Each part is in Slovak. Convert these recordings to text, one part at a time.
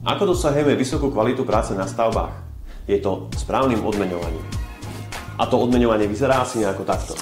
Ako dosahujeme vysokú kvalitu práce na stavbách? Je to správnym odmeňovaním. A to odmeňovanie vyzerá asi nejako takto.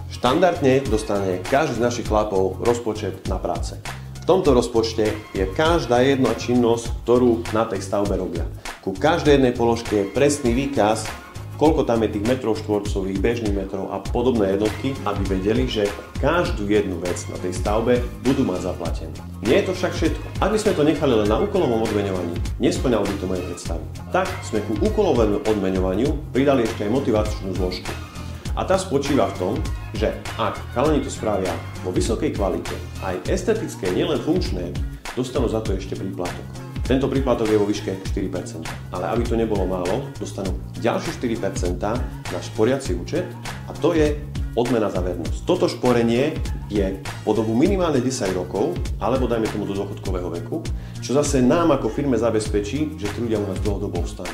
Štandardne dostane každý z našich chlapov rozpočet na práce. V tomto rozpočte je každá jedna činnosť, ktorú na tej stavbe robia. Ku každej jednej položke je presný výkaz, koľko tam je tých metrov štvorcových, bežných metrov a podobné jednotky, aby vedeli, že každú jednu vec na tej stavbe budú mať zaplatenú. Nie je to však všetko. Ak by sme to nechali len na úkolovom odmeňovaní, nesplňalo by to moje predstavy. Tak sme ku úkolovému odmeňovaniu pridali ešte aj motivačnú zložku. A tá spočíva v tom, že ak chalani to spravia vo vysokej kvalite, aj estetické, nielen funkčné, dostanú za to ešte príplatok. Tento príplatok je vo výške 4%, ale aby to nebolo málo, dostanú ďalšie 4% na šporiaci účet a to je odmena za vernosť. Toto šporenie je po dobu minimálne 10 rokov, alebo dajme tomu do dôchodkového veku, čo zase nám ako firme zabezpečí, že tí ľudia u nás dlhodobo ostanú.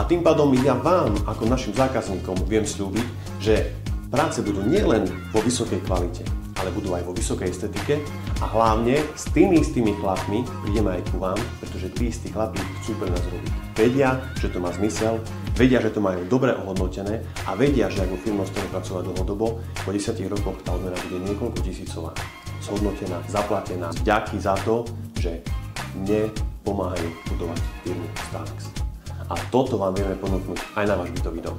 A tým pádom ja vám, ako našim zákazníkom, viem sľúbiť, že práce budú nielen vo vysokej kvalite, ale budú aj vo vysokej estetike a hlavne s tými istými chlapmi prídeme aj ku vám, pretože tí istí chlapi chcú pre nás robiť. Vedia, že to má zmysel, vedia, že to majú dobre ohodnotené a vedia, že ak vo firme ostane pracovať dlhodobo, po 10 rokoch tá odmena bude niekoľko tisícová. Zhodnotená, zaplatená. Vďaky za to, že mne pomáhajú budovať firmu Stalex. A toto vám vieme ponúknuť aj na váš bytový dom.